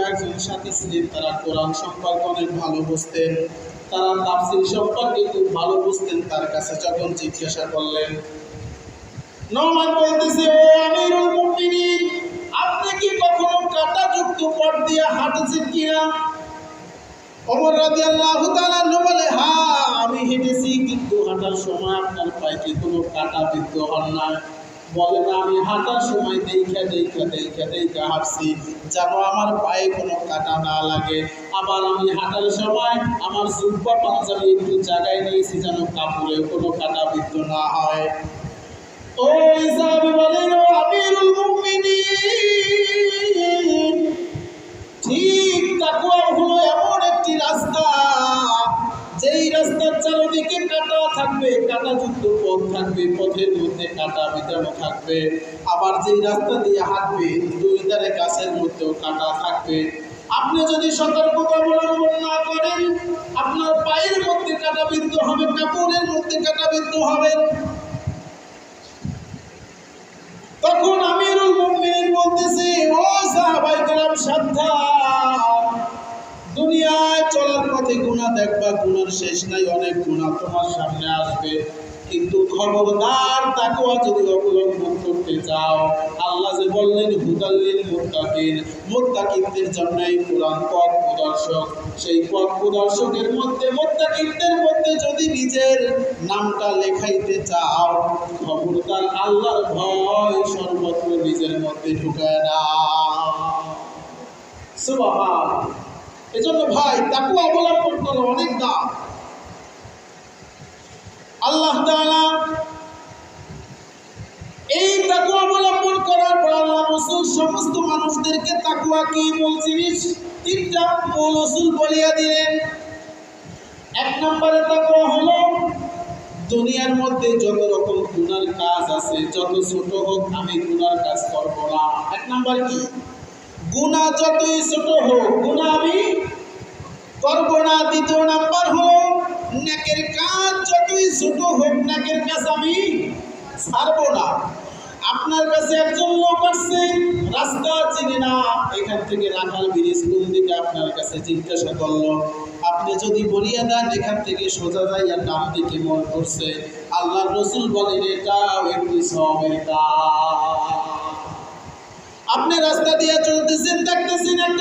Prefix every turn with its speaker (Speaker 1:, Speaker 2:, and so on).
Speaker 1: একজন সাথী ছিলেন, তারা কোরআন সম্পর্কে অনেক ভালো বুঝতেন, তারা তাফসীর সম্পর্কে খুব ভালো বুঝতেন। তার কাছে যখন জিজ্ঞাসা করলেন, নোমান বলতেছে, ও আমিরুল মুমিনিন, আপনি কি কখনো কাঁটাযুক্ত পথ দিয়ে হাঁটেছেন কিনা? ওমর রাদিয়াল্লাহু তাআলা বলে, হ্যাঁ আমি হেঁটেছি, কিন্তু হাঁটার সময় আপনার পায়ে কি কোনো কাঁটা বিদ্ধ হন না? বলে না, আমি হাঁটার সময় দেখা হাঁটছি, যেন আমার পায়ে কোনো কাঁটা না লাগে। আবার আমি হাঁটার সময় আমার জুব্বা পাঞ্জাবি একটু জায়গায় নিয়েছি, যেন কাপড়ে কোনো কাঁটা বিদ্ধ না হয়। ওই সাহাবী বলেন, ও আমিরুল মুমিনিন, ঠিক তাকওয়া হলো এমন একটি রাস্তা, যেই রাস্তার চারিদিকে কাঁটা থাকবে, কাঁটাযুক্ত পথ থাকবে, পথের মধ্যে কাঁটা বিঁধানো থাকবে। আবার যেই রাস্তা দিয়ে হাঁটবে, দুই ধারে গাছের মধ্যেও কাঁটা থাকবে। আপনি যদি সতর্কতা অবলম্বন না করেন, আপনার পায়ের মধ্যে কাঁটা বিদ্ধ হবে, কাপড়ের মধ্যে কাঁটা বিদ্ধ হবে। তখন আমিরুল মুমিনিন বলতেছে, ও সাহাবায়ে কেরাম, সাবধান, দুনিয়ায় চলার পথে গুনাহ দেখবা, গুনার শেষ নাই, অনেক গুনাহ তোমার সামনে আসবে, কিন্তু খবরদার তাকওয়া যদি অবলম্বন করতে চাও, আল্লাহ যে বললেন হুদাল্লিল মুত্তাকিন, মুত্তাকিনদের জন্য এই কোরআন পথ প্রদর্শক, সেই পথ প্রদর্শকের মধ্যে, মুত্তাকিনদের মধ্যে যদি নিজের নামটা লেখাইতে চাও, খবরদার আল্লাহর ভয় সর্বত্র নিজের মধ্যে ঢুকায় না। সুবহানাল্লাহ। এজন্য ভাই তাকওয়া অবলম্বন করো, অনেক দাম। আল্লাহ তাআলা এই তাকওয়া অবলম্বন করার পর আল্লাহ রাসূল সমস্ত মানুষদেরকে তাকওয়া কি বলছেন, তিনটা মূল উসুল বলিয়া দিলেন। এক নম্বরে তাকওয়া হলো দুনিয়ার মধ্যে যত রকম গুনার কাজ আছে, যত ছোট হোক, আমি গুনার কাজ করব না। এক নম্বর কি? গুনাহ যতই ছোট হোক, গুনাহ আমি করব না। দ্বিতীয় নাম্বার হলো নেকের কাজ যতই ছোট হোক, নেকের কাজ আমি ছাড়বো না। আপনার কাছে একজন লোক আসছে, রাস্তা চিনি না, এখান থেকে রাখাল ব্রিজ কোন দিকে, আপনার কাছে জিজ্ঞাসা করলো, আপনি যদি বলিয়া দেন এখান থেকে সোজা যাইয়া ডান দিকে মন করছে, আল্লাহর রাসূল বলেন এটাও একটি সওয়াবের কাজ। আপনি রাস্তা দিয়ে চলতেছেন, দেখতেছেন একটা